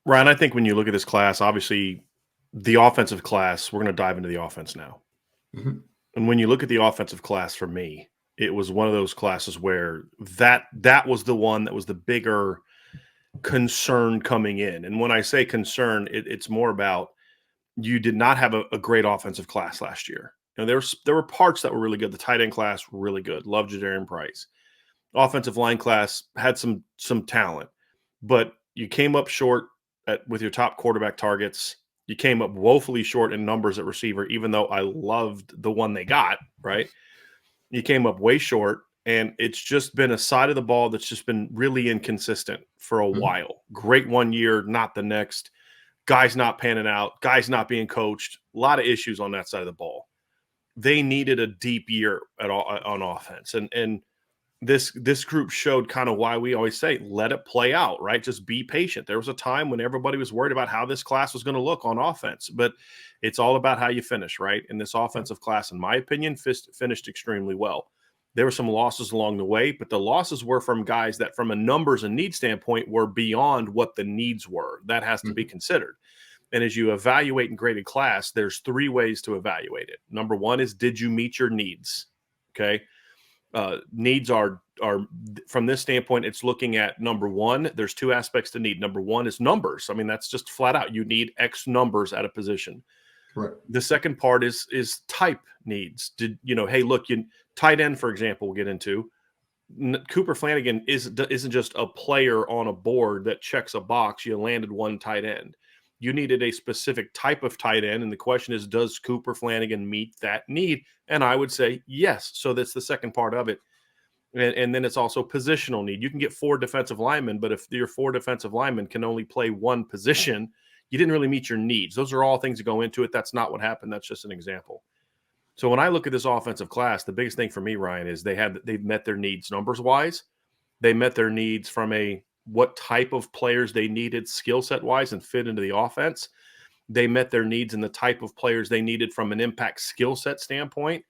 Ryan, I think when you look at this class, obviously the offensive class, we're going to dive into the offense now. Mhm. And when you look at the offensive class for me, it was one of those classes where that was the one that was the bigger concern coming in. And when I say concern, it's more about you did not have a great offensive class last year. There were parts that were really good. The tight end class really good. Love Jadarian Price. Offensive line class had some talent, but you came up short with your top quarterback targets. You came up woefully short in numbers at receiver, even though I loved the one they got, right? You came up way short, and it's just been a side of the ball that's just been really inconsistent for a Mhm. while. Great one year, not the next. Guys not panning out, guys not being coached. A lot of issues on that side of the ball. They needed a deep year on offense, and this group showed kind of why we always say let it play out, right? Just be patient. There was a time when everybody was worried about how this class was going to look on offense, but it's all about how you finish, right? And this offensive class, in my opinion, finished extremely well. There were some losses along the way, but the losses were from guys that from a numbers and need standpoint were beyond what the needs were. That has to be Mhm. considered. And as you evaluate and grade a class, there's three ways to evaluate it. Number one is, did you meet your needs? Okay. Needs are from this standpoint, it's looking at number one. There's two aspects to need. Number one is numbers. I mean, that's just flat out. You need X numbers at a position. Right. The second part is type needs. Hey, look, tight end, for example, we'll get into. Cooper Flanagan isn't just a player on a board that checks a box. You landed one tight end. You needed a specific type of tight end, and the question is, does Cooper Flanagan meet that need? And I would say yes. So that's the second part of it. And then it's also positional need. You can get four defensive linemen, but if your four defensive linemen can only play one position, you didn't really meet your needs. Those are all things that go into it. That's not what happened. That's just an example. So when I look at this offensive class, the biggest thing for me, Ryan, is they've met their needs numbers wise. They met their needs from what type of players they needed skill set wise and fit into the offense. They met their needs in the type of players they needed from an impact skill set standpoint.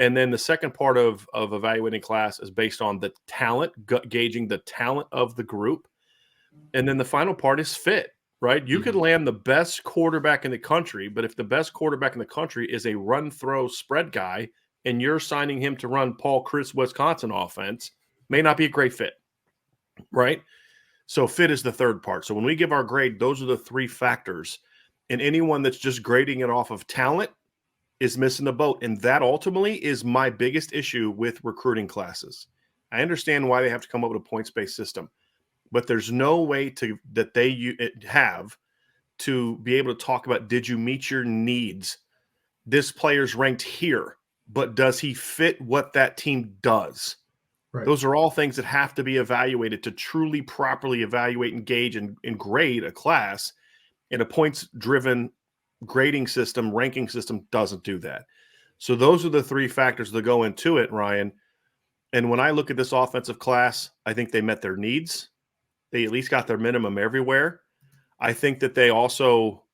And then the second part of evaluating class is based on the talent, gauging the talent of the group. And then the final part is fit, right? You could Mhm. land the best quarterback in the country, but if the best quarterback in the country is a run throw spread guy and you're signing him to run Paul Chryst Wisconsin offense, may not be a great fit, right? So fit is the third part. So when we give our grade, those are the three factors. And anyone that's just grading it off of talent is missing the boat. And that ultimately is my biggest issue with recruiting classes. I understand why they have to come up with a points-based system, but there's no way that they have to be able to talk about, did you meet your needs? This player's ranked here, but does he fit what that team does? Right. Those are all things that have to be evaluated to truly properly evaluate, engage, and grade a class. And a points-driven grading system, ranking system doesn't do that. So those are the three factors that go into it, Ryan. And when I look at this offensive class, I think they met their needs. They at least got their minimum everywhere. I think that they also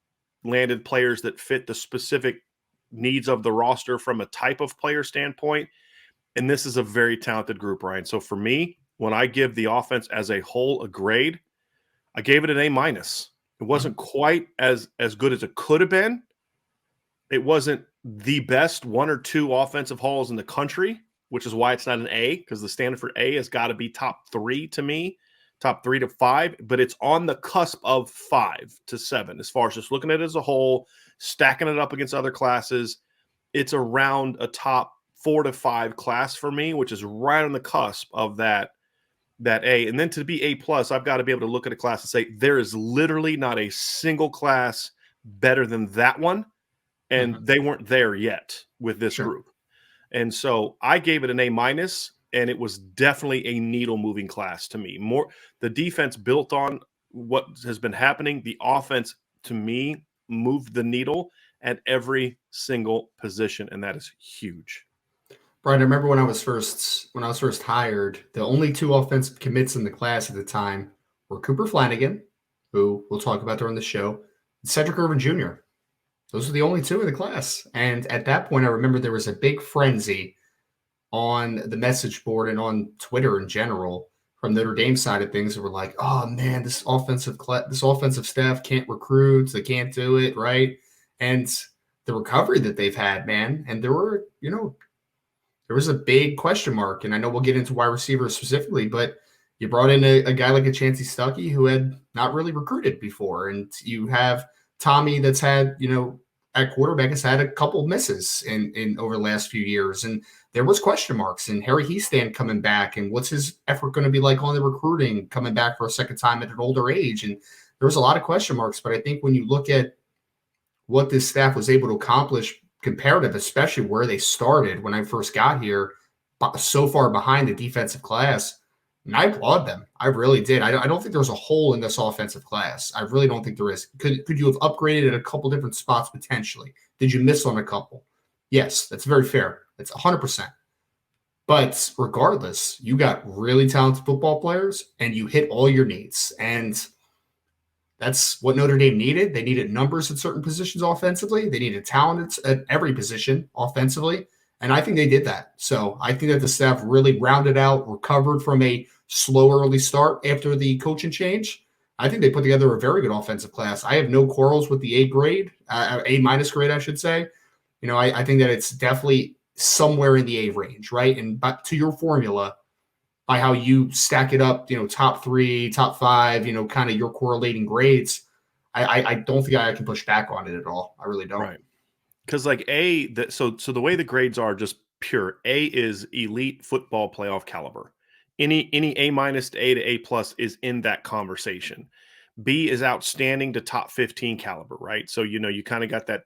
landed players that fit the specific needs of the roster from a type of player standpoint. And this is a very talented group, Ryan. So for me, when I give the offense as a whole a grade, I gave it an A minus. It wasn't Mhm. quite as good as it could have been. It wasn't the best one or two offensive hauls in the country, which is why it's not an A, because the standard for A has got to be top three to me, top 3 to 5, but it's on the cusp of 5 to 7 as far as just looking at it as a whole, stacking it up against other classes. It's around a top 4 to 5 class for me, which is right on the cusp of that A. And then to be A plus, I've got to be able to look at a class and say there is literally not a single class better than that one, and Mhm. they weren't there yet with this Sure. group. And so I gave it an A minus, and it was definitely a needle moving class to me. More the defense built on what has been happening. The offense, to me, moved the needle at every single position, and that is huge. Brian, I remember when I was first hired, the only two offensive commits in the class at the time were Cooper Flanagan, who we'll talk about during the show, and Cedric Irvin Jr. Those were the only two in the class. And at that point, I remember there was a big frenzy on the message board and on Twitter in general from Notre Dame side of things that were like, oh man, this offensive staff can't recruit, they can't do it, right? And the recovery that they've had, man, and there was a big question mark, and I know we'll get into wide receivers specifically, but you brought in a guy like a Chancey Stuckey who had not really recruited before, and you have Tommy that's had, at quarterback has had a couple misses in over the last few years, and there was question marks. And Harry Heastand coming back, and what's his effort going to be like on the recruiting coming back for a second time at an older age? And there was a lot of question marks, but I think when you look at what this staff was able to accomplish comparative, especially where they started when I first got here, so far behind the defensive class. And I applaud them. I really did. I don't think there's a hole in this offensive class. I really don't think there is. Could you have upgraded at a couple different spots potentially? Did you miss on a couple? Yes, that's very fair. That's 100%. But regardless, you got really talented football players and you hit all your needs. And that's what Notre Dame needed. They needed numbers at certain positions offensively. They needed talent at every position offensively. And I think they did that. So I think that the staff really rounded out, recovered from a slow early start after the coaching change. I think they put together a very good offensive class. I have no quarrels with the A grade, A minus grade, I should say. I think that it's definitely somewhere in the A range, right? And but to your formula, by how you stack it up, top 3, top 5, kind of your correlating grades, I don't think I can push back on it at all. I really don't. Right. Because like so the way the grades are just pure. A is elite football playoff caliber. Any A minus to A plus is in that conversation. B is outstanding to top 15 caliber, right? So, you kind of got that,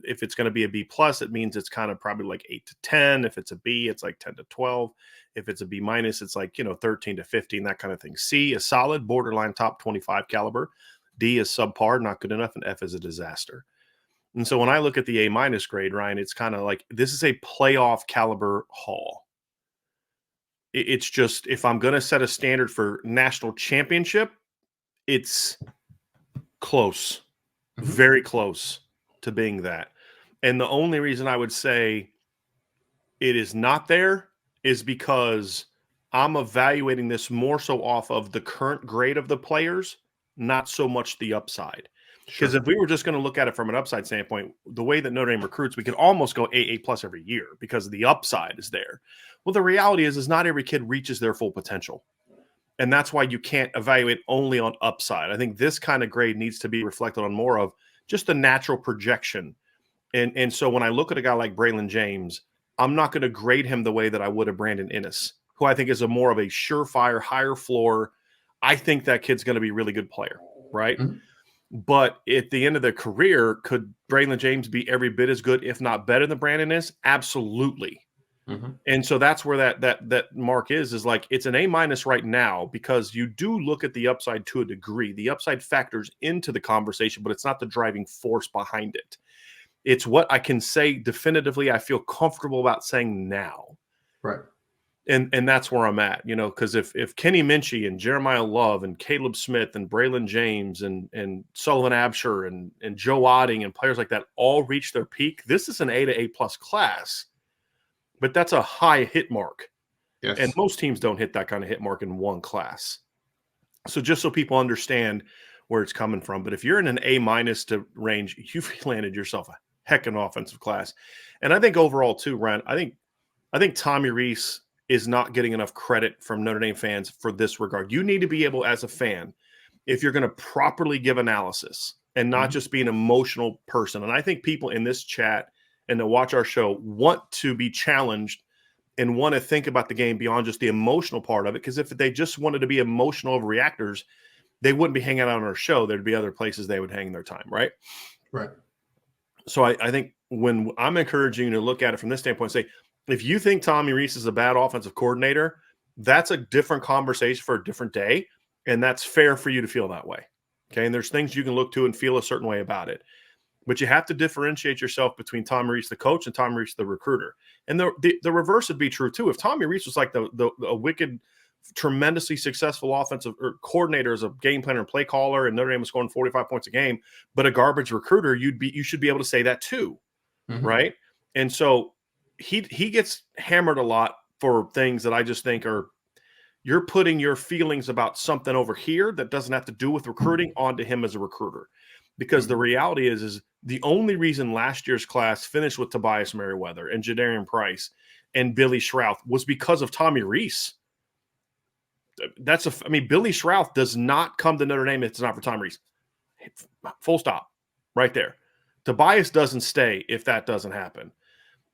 if it's going to be a B plus, it means it's kind of probably like 8 to 10. If it's a B, it's like 10 to 12. If it's a B minus, it's like, 13 to 15, that kind of thing. C is solid, borderline top 25 caliber. D is subpar, not good enough. And F is a disaster. And so when I look at the A minus grade, Ryan, it's kind of like, this is a playoff caliber haul. It's just, if I'm going to set a standard for national championship, it's close, very close to being that. And the only reason I would say it is not there is because I'm evaluating this more so off of the current grade of the players, not so much the upside. Because if we were just going to look at it from an upside standpoint, the way that Notre Dame recruits, we could almost go A plus every year because the upside is there. Well, the reality is not every kid reaches their full potential. And that's why you can't evaluate only on upside. I think this kind of grade needs to be reflected on more of just the natural projection. And so when I look at a guy like Braylon James, I'm not going to grade him the way that I would a Brandon Inniss, who I think is a more of a surefire, higher floor. I think that kid's going to be a really good player, right? Mm-hmm. But at the end of their career, could Braylon James be every bit as good, if not better than Brandon is? Absolutely. Mm-hmm. And so that's where that mark is like, it's an A minus right now because you do look at the upside to a degree. The upside factors into the conversation, but it's not the driving force behind it. It's what I can say definitively I feel comfortable about saying now. Right. And that's where I'm at, because if Kenny Minchie and Jeremiah Love and Caleb Smith and Braylon James and Sullivan Absher and Joe Otting and players like that all reach their peak, this is an A to A plus class. But that's a high hit mark. Yes. And most teams don't hit that kind of hit mark in one class. So just so people understand where it's coming from. But if you're in an A minus to range, you've landed yourself a heck of an offensive class. And I think overall too, Ryan, I think Tommy Rees is not getting enough credit from Notre Dame fans for this regard. You need to be able, as a fan, if you're going to properly give analysis and not just be an emotional person. And I think people in this chat and to watch our show want to be challenged and want to think about the game beyond just the emotional part of it. Because if they just wanted to be emotional overreactors, they wouldn't be hanging out on our show. There'd be other places they would hang their time, right? Right. So I think when I'm encouraging you to look at it from this standpoint, say, if you think Tommy Rees is a bad offensive coordinator, that's a different conversation for a different day, and that's fair for you to feel that way. Okay, and there's things you can look to and feel a certain way about it. But you have to differentiate yourself between Tommy Rees, the coach, and Tommy Rees, the recruiter. And the reverse would be true too. If Tommy Rees was like a wicked, tremendously successful offensive coordinator as a game planner and play caller, and Notre Dame was scoring 45 points a game, but a garbage recruiter, you should be able to say that too, right? And so he gets hammered a lot for things that I just think are you're putting your feelings about something over here that doesn't have to do with recruiting onto him as a recruiter. Because the reality is the only reason last year's class finished with Tobias Merriweather and Jadarian Price and Billy Shrouth was because of Tommy Rees. Billy Shrouth does not come to Notre Dame if it's not for Tommy Rees. Full stop. Right there. Tobias doesn't stay if that doesn't happen.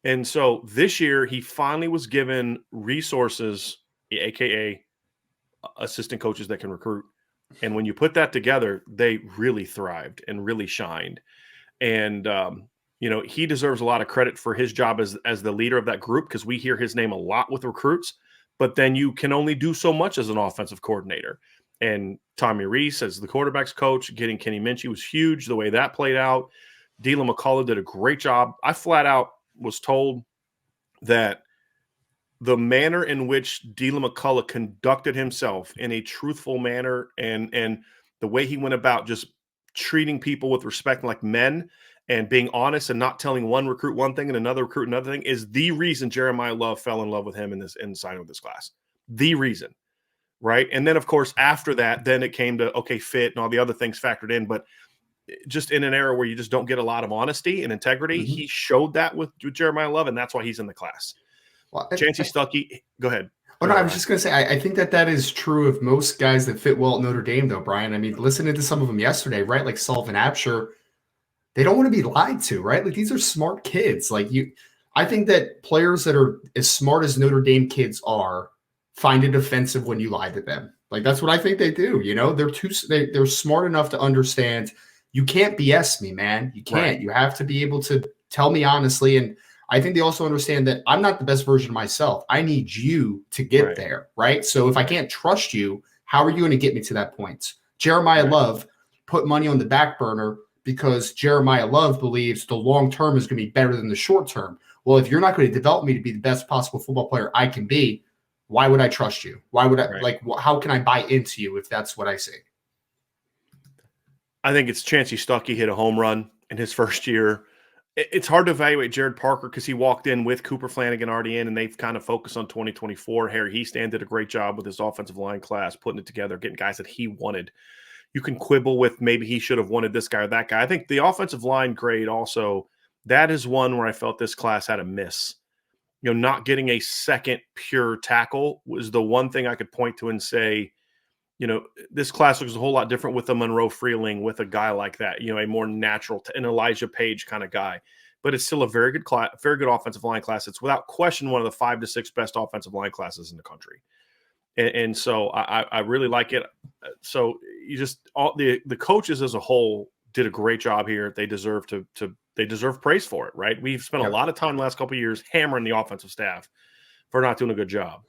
And so this year he finally was given resources, aka assistant coaches that can recruit. And when you put that together, they really thrived and really shined. And he deserves a lot of credit for his job as the leader of that group, because we hear his name a lot with recruits, but then you can only do so much as an offensive coordinator. And Tommy Rees as the quarterback's coach, getting Kenny Minchie was huge, the way that played out. Dylan McCullough did a great job. I flat out was told that the manner in which Dylan McCullough conducted himself in a truthful manner and the way he went about just treating people with respect like men and being honest and not telling one recruit one thing and another recruit another thing is the reason Jeremiah Love fell in love with him in signing with this class. The reason. Right. And then, of course, after that, then it came to, okay, fit and all the other things factored in. But just in an era where you just don't get a lot of honesty and integrity, he showed that with Jeremiah Love, and that's why he's in the class. Well, Chancey Stuckey, go ahead. Oh, no, I was just going to say, I think that is true of most guys that fit well at Notre Dame, though, Brian. I mean, listening to some of them yesterday, right, like Sullivan Absher, they don't want to be lied to, right? Like, these are smart kids. I think that players that are as smart as Notre Dame kids are find it offensive when you lie to them. Like, that's what I think they do. They're smart enough to understand you can't BS me, man. You can't. Right. You have to be able to tell me honestly. And I think they also understand that I'm not the best version of myself. I need you to get there, right? So if I can't trust you, how are you going to get me to that point? Jeremiah Love put money on the back burner because Jeremiah Love believes the long term is going to be better than the short term. Well, if you're not going to develop me to be the best possible football player I can be, why would I trust you? Why would I how can I buy into you if that's what I say? I think it's Chancey Stuckey hit a home run in his first year. It's hard to evaluate Jared Parker because he walked in with Cooper Flanagan already in, and they've kind of focused on 2024. Harry Heastand did a great job with his offensive line class, putting it together, getting guys that he wanted. You can quibble with maybe he should have wanted this guy or that guy. I think the offensive line grade also, that is one where I felt this class had a miss. Not getting a second pure tackle was the one thing I could point to and say, this class looks a whole lot different with a Monroe Freeling, with a guy like that, a more natural, an Elijah Page kind of guy. But it's still a very good class, very good offensive line class. It's without question one of the 5 to 6 best offensive line classes in the country. And so I really like it. So the coaches as a whole did a great job here. They deserve they deserve praise for it, right? We've spent a lot of time the last couple of years hammering the offensive staff for not doing a good job.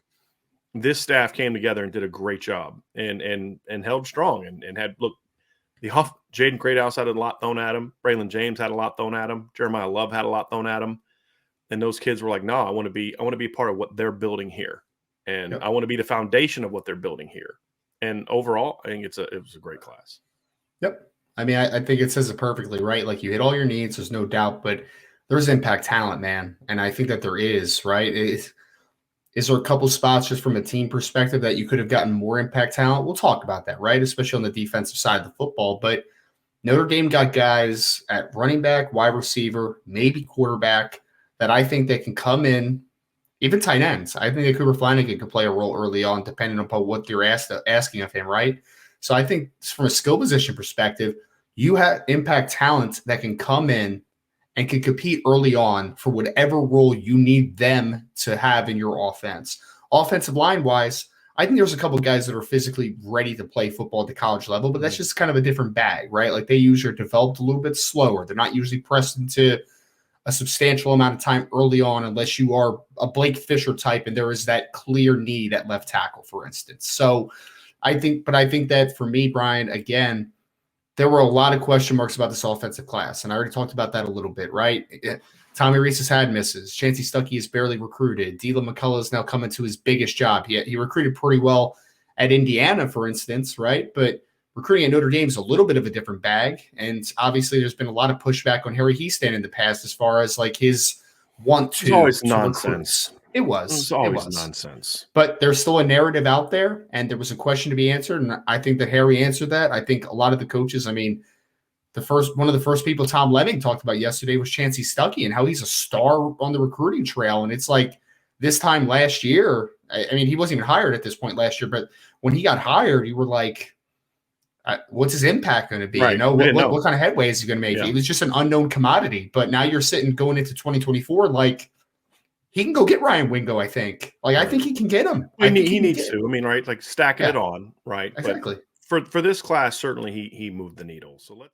This staff came together and did a great job and held strong and had Jaden Greathouse had a lot thrown at him. Braylon James had a lot thrown at him. Jeremiah Love had a lot thrown at him. And those kids were like, no, I want to be part of what they're building here. And I want to be the foundation of what they're building here. And overall, I think it was a great class. Yep. I mean, I think it says it perfectly, right? Like, you hit all your needs, there's no doubt, but there's impact talent, man. And I think that there is, right? Is there a couple spots just from a team perspective that you could have gotten more impact talent? We'll talk about that, right? Especially on the defensive side of the football. But Notre Dame got guys at running back, wide receiver, maybe quarterback that I think they can come in, even tight ends. I think that Cooper Flanagan could play a role early on, depending upon what you're asking of him, right? So I think from a skill position perspective, you have impact talent that can come in and can compete early on for whatever role you need them to have in your offense. Offensive line-wise, I think there's a couple of guys that are physically ready to play football at the college level, but that's just kind of a different bag, right? Like, they usually are developed a little bit slower. They're not usually pressed into a substantial amount of time early on unless you are a Blake Fisher type and there is that clear need at left tackle, for instance. So I think that for me, Brian, again, there were a lot of question marks about this offensive class, and I already talked about that a little bit, right? Tommy Rees has had misses. Chancey Stuckey is barely recruited. Dylan McCullough is now coming to his biggest job. He recruited pretty well at Indiana, for instance, right? But recruiting at Notre Dame is a little bit of a different bag, and obviously there's been a lot of pushback on Harry Heastand in the past as far as like his want to. It's always nonsense. It It's was. It always was. nonsense. But there's still a narrative out there, and there was a question to be answered. And I think that Harry answered that. I think a lot of the coaches, I mean, one of the first people Tom Lemming talked about yesterday was Chancey Stuckey and how he's a star on the recruiting trail. And it's like this time last year, I mean, he wasn't even hired at this point last year, but when he got hired, you were like, what's his impact going to be? Right. You know, We didn't know. what kind of headway is he going to make? Yeah. He was just an unknown commodity. But now you're sitting going into 2024, like he can go get Ryan Wingo, I think. Like, I think he can get him. I I mean, think he can needs get to. I mean, right? Like stacking it on, right? exactly. But for this class, certainly he moved the needle. So let's